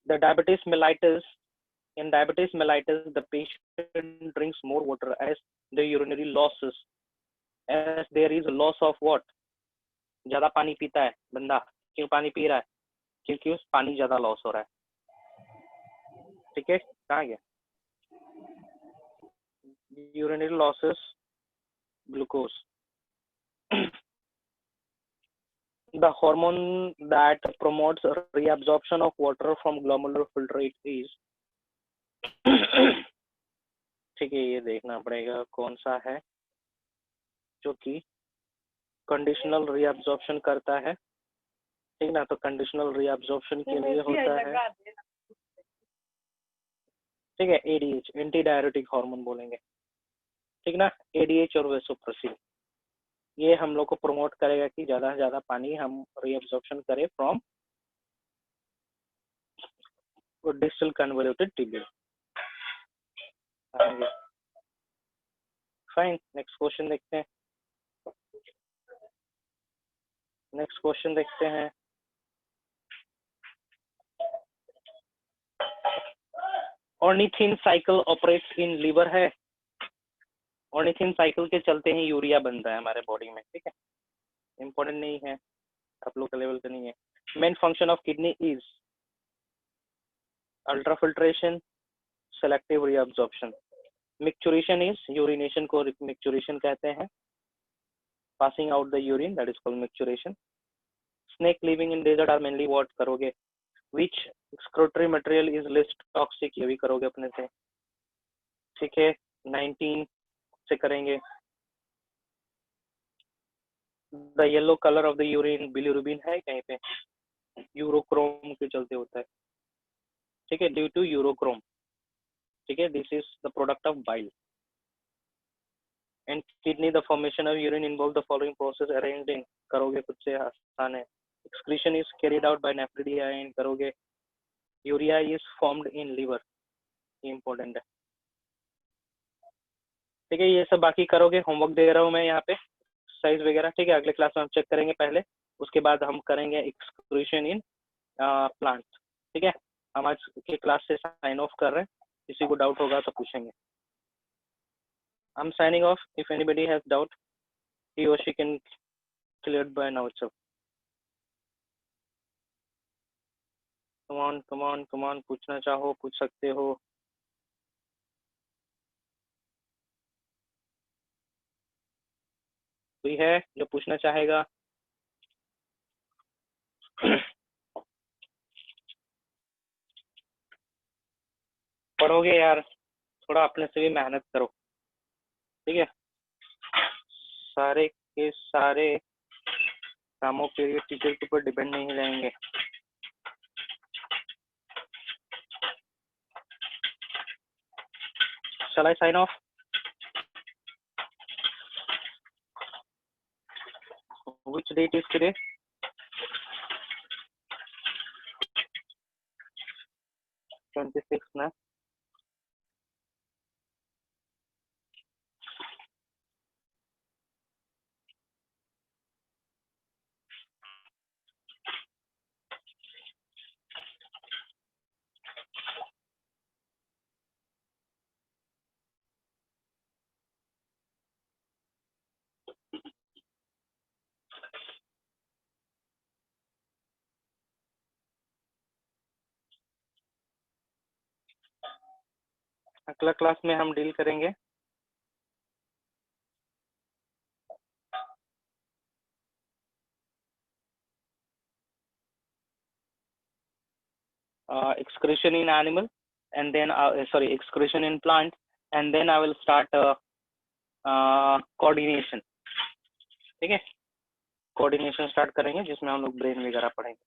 The diabetes mellitus, in diabetes mellitus the patient drinks more water as the urinary losses, as there is a loss of what? ज्यादा पानी पीता है बंदा। क्यों पानी पी रहा है? क्योंकि उस पानी ज्यादा लॉस हो रहा है। ठीक है, कहाँ गया? urinary losses, glucose. The hormone that promotes reabsorption of water from glomerular filtrate is ठीक है, ये देखना पड़ेगा कौन सा है जो कि कंडीशनल रीअब्जॉर्प्शन करता है। ठीक ना, तो कंडीशनल रीअब्जॉर्प्शन के लिए होता है, ठीक है, एडीएच, एंटी डायरेटिक हार्मोन बोलेंगे। ठीक ना, एडीएच और वेसोप्रेसिन, ये हम लोग को प्रमोट करेगा कि ज्यादा से ज्यादा पानी हम रीअब्जॉर्प्शन करें from distal convoluted tubule. Fine, next question देखते हैं। नेक्स्ट क्वेश्चन देखते हैं। Ornithine cycle operates in liver है। ऑर्निथिन साइकिल के चलते ही यूरिया बनता है हमारे बॉडी में। ठीक है, इंपॉर्टेंट नहीं है, आप लोग का लेवल का नहीं है। Main function of kidney is ultrafiltration, selective reabsorption. Micturition is, urination को मिक्चुरेशन कहते हैं। Passing out the urine, that is called micturition. Snake living in desert are mainly what करोगे? Which excretory material is less toxic, ये भी करोगे अपने से। ठीक है, 19 से करेंगे। The yellow colour of the urine, bilirubin है कहीं पे, यूरोक्रोम के चलते होता है। ठीक है, ड्यू टू यूरोक्रोम। ठीक है, this is the product of bile. And kidney, the formation of urine involve the following process arranged in, करोगे खुद से आसान है। Excretion is carried out by nephridia and करोगे। Urea is formed in liver, ये important है। ठीक है, ये सब बाकी करोगे, होमवर्क दे रहा हूँ मैं यहाँ पे, साइज वगैरह। ठीक है, अगले क्लास में हम चेक करेंगे पहले, उसके बाद हम करेंगे एक्सक्रीशन इन प्लांट। ठीक है, हम आज के क्लास से साइन ऑफ कर रहे हैं, किसी को डाउट होगा तो पूछेंगे। I'm signing off. If anybody has doubt, he or she can clear it by now itself. Come on, पूछना चाहो पूछ सकते हो। कोई है जो पूछना चाहेगा? पढ़ोगे यार, थोड़ा अपने से भी मेहनत करो। ठीक है, सारे के सारे कामों के लिए टीचर के ऊपर डिपेंड नहीं रहेंगे। Shall I sign off? Which date is today? 26 ना? अगला क्लास में हम डील करेंगे excretion in animal, and then excretion in plant, and then I will start coordination. ठीक है, कोऑर्डिनेशन स्टार्ट करेंगे जिसमें हम लोग ब्रेन वगैरह पढ़ेंगे.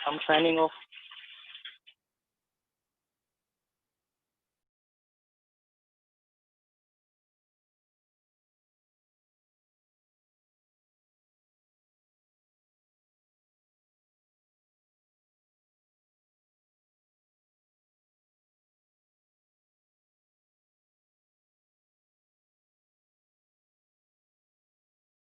I'm signing off.